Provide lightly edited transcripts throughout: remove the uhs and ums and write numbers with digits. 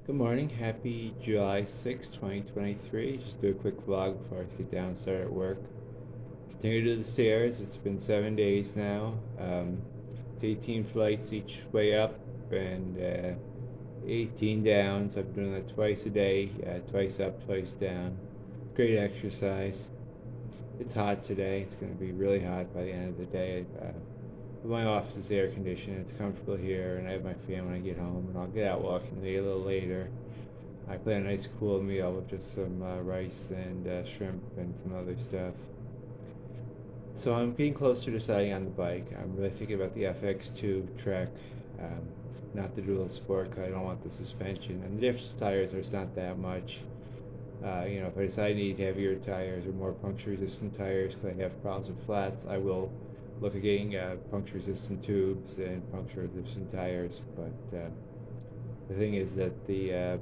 Good morning. Happy July 6th, 2023. Just do a quick vlog before I get down and start at work. Continue to the stairs. It's been 7 days now. It's 18 flights each way up and 18 down. So I'm doing that twice a day, twice up, twice down. Great exercise. It's hot today. It's going to be really hot by the end of the day. My office is air conditioned. It's comfortable here, and I have my fan when I get home, and I'll get out walking a little later. I plan a nice cool meal with just some rice and shrimp and some other stuff. So I'm getting close to deciding on the bike. I'm really thinking about the FX2 Trek, um, not the Dual Sport, because I don't want the suspension. And the difference in tires, there's not that much. If I decide I need heavier tires or more puncture-resistant tires because I have problems with flats, I will look at getting puncture-resistant tubes and puncture-resistant tires. But the thing is that the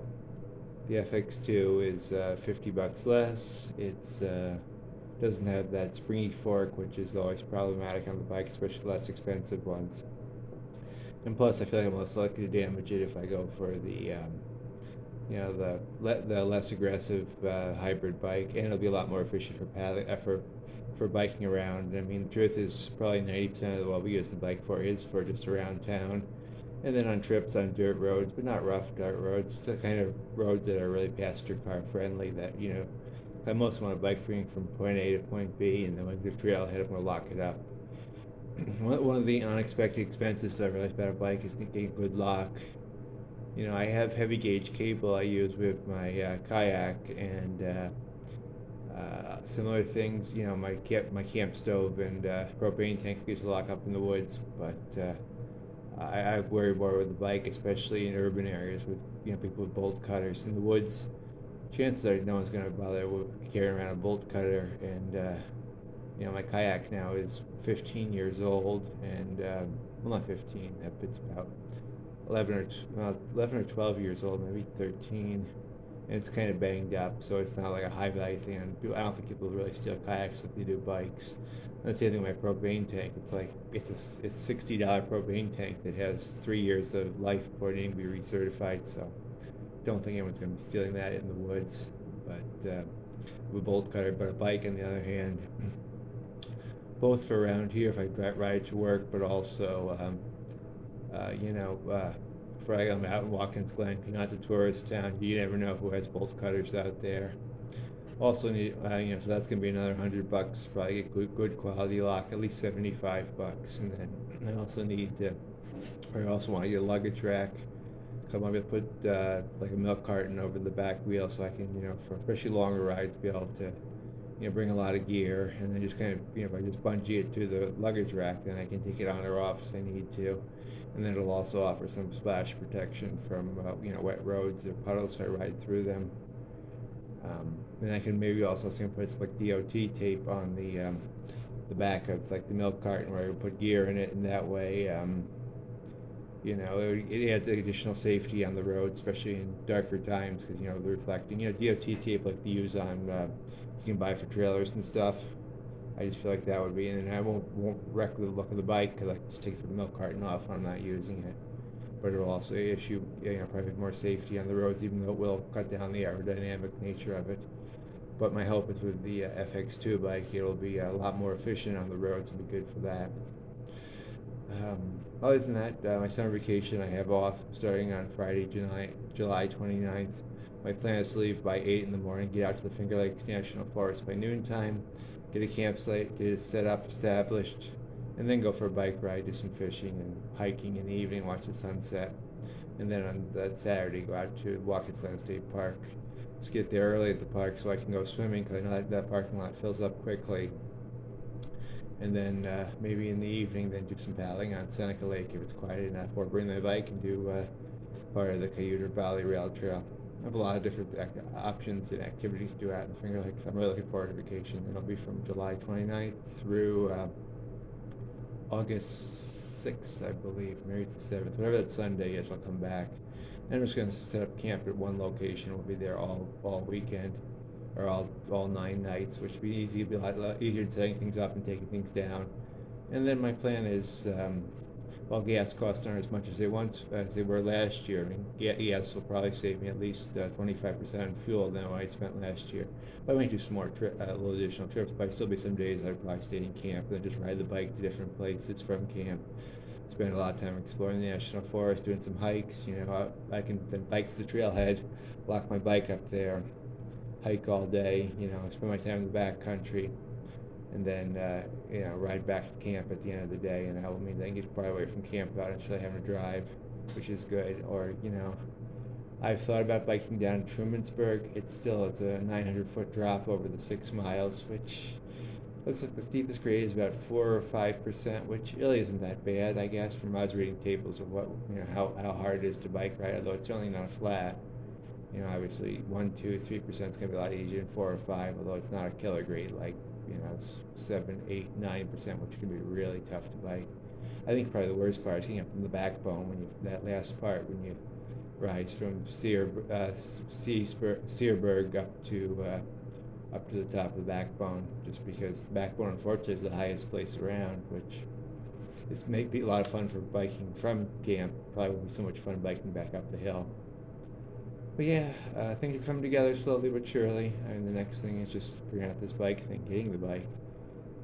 FX2 is $50 less. It's doesn't have that springy fork, which is always problematic on the bike, especially less expensive ones. And plus, I feel like I'm less likely to damage it if I go for the less aggressive hybrid bike, and it'll be a lot more efficient for paddling for biking around. I mean, the truth is probably 90% of what we use the bike for is for just around town, and then on trips on dirt roads, but not rough dirt roads. The kind of roads that are really passenger car friendly. That I most want to bike from point A to point B, and then when the trailhead, I'm gonna lock it up. One of the unexpected expenses that I realized about a bike is getting a good lock. I have heavy gauge cable I use with my kayak and similar things. My camp stove and propane tank used to lock up in the woods, but I worry more with the bike, especially in urban areas with people with bolt cutters in the woods. Chances are no one's going to bother with carrying around a bolt cutter, and my kayak now is 15 years old, and well, not 15. It's about 11 or 12 years old, maybe 13, and it's kind of banged up, so it's not like a high value thing. And I don't think people really steal kayaks like they do bikes. And the same thing with my propane tank. It's $60 propane tank that has 3 years of life before it needs to be recertified. So don't think anyone's going to be stealing that in the woods. But with a bolt cutter, but a bike on the other hand, both for around here if I ride to work, but also uh, you know, uh, frag them out and Watkins Glen. Not a tourist town. You never know who has bolt cutters out there. Also need, so that's gonna be another $100. Probably get good quality lock, at least $75, and then I also need to, or I also want to get a luggage rack. So I want to put like a milk carton over the back wheel, so I can, for especially longer rides, be able to, bring a lot of gear, and then just kind of, if I just bungee it to the luggage rack, then I can take it on or off if I need to. And then it'll also offer some splash protection from, wet roads or puddles if I ride through them. And I can maybe also put some like DOT tape on the back of like the milk carton where I would put gear in it, and that way, it adds additional safety on the road, especially in darker times, because the reflecting. DOT tape like they use on you can buy for trailers and stuff. I just feel like that would be, and then I won't wreck the look of the bike because I just take the milk carton off when I'm not using it. But it'll also issue, probably more safety on the roads, even though it will cut down the aerodynamic nature of it. But my hope is with the FX2 bike, it'll be a lot more efficient on the roads and be good for that. Other than that, my summer vacation I have off starting on Friday, July 29th. My plan is to leave by 8 in the morning, get out to the Finger Lakes National Forest by noontime, get a campsite, get it set up, established, and then go for a bike ride, do some fishing and hiking in the evening, watch the sunset. And then on that Saturday, go out to Watkins Glen State Park. Just get there early at the park so I can go swimming because I know that parking lot fills up quickly. And then maybe in the evening, then do some paddling on Seneca Lake if it's quiet enough, or bring my bike and do part of the Cayuga Valley Rail Trail. I have a lot of different options and activities to do out in the Finger Lakes. I'm really looking forward to vacation. It'll be from July 29th through August 6th, I believe. Maybe it's the 7th. Whatever that Sunday is, I'll come back. And I'm just going to set up camp at one location. We'll be there all weekend, or all 9 nights, which would be easy. It'd be a lot easier than setting things up and taking things down. And then my plan is while gas costs aren't as much as they were last year. I mean, gas will probably save me at least 25% on fuel than what I spent last year. But I might do some more little additional trips. But still be some days I'd probably stay in camp and then just ride the bike to different places from camp. Spend a lot of time exploring the national forest, doing some hikes. I can then bike to the trailhead, lock my bike up there, hike all day. Spend my time in the back country, and then ride back to camp at the end of the day. And that will mean then get far away from camp without actually having to drive, which is good. Or I've thought about biking down to Trumansburg. It's a 900-foot drop over the 6 miles, which looks like the steepest grade is about 4 or 5%, which really isn't that bad, I guess, from I was reading tables of what how hard it is to bike ride. Although it's certainly not flat. Obviously 1, 2, 3% is gonna be a lot easier than 4 or 5. Although it's not a killer grade like 7, 8, 9%, which can be really tough to bike. I think probably the worst part is getting up from the backbone that last part when you rise from Searburg up to the top of the backbone, just because the backbone unfortunately is the highest place around, which is may be a lot of fun for biking from camp. Probably won't be so much fun biking back up the hill. But yeah, things are coming together slowly but surely. And the next thing is just figuring out this bike thing, getting the bike.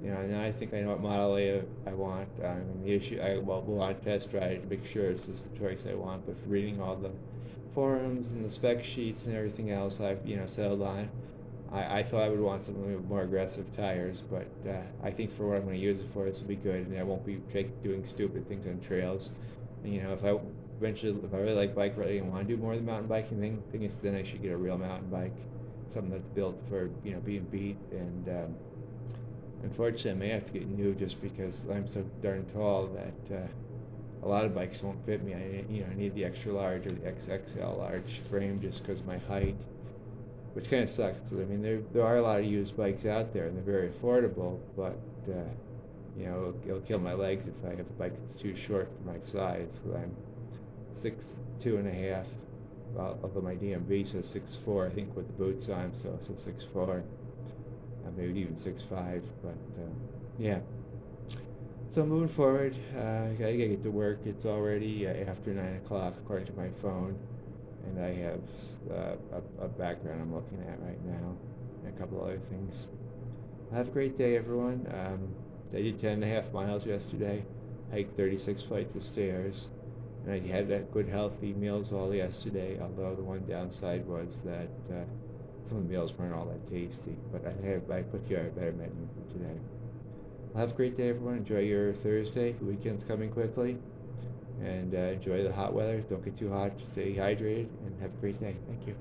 Now I think I know what Model A I want. The issue, we'll want to test drive to make sure this is the choice I want. But for reading all the forums and the spec sheets and everything else, I've settled on. I thought I would want something with more aggressive tires, but I think for what I'm going to use it for, this will be good, and I won't be doing stupid things on trails. And if I really like bike riding and want to do more of the mountain biking thing is then I should get a real mountain bike, something that's built for being beat. And unfortunately, I may have to get new just because I'm so darn tall that a lot of bikes won't fit me. I need the extra large or the XXL large frame just because of my height, which kind of sucks. Because there are a lot of used bikes out there and they're very affordable, but it'll kill my legs if I have a bike that's too short for my size. Because I'm 6'2.5", although my DMV says 6'4", I think with the boots on, so 6'4", maybe even 6'5", but yeah. So moving forward, I gotta get to work. It's already after 9 o'clock according to my phone, and I have a background I'm looking at right now, and a couple other things. Have a great day, everyone. I did 10.5 miles yesterday, hiked 36 flights of stairs, and I had good healthy meals all yesterday, although the one downside was that some of the meals weren't all that tasty, but I put together a better menu for today. Well, have a great day, everyone. Enjoy your Thursday. The weekend's coming quickly, and enjoy the hot weather. Don't get too hot. Stay hydrated, and have a great day. Thank you.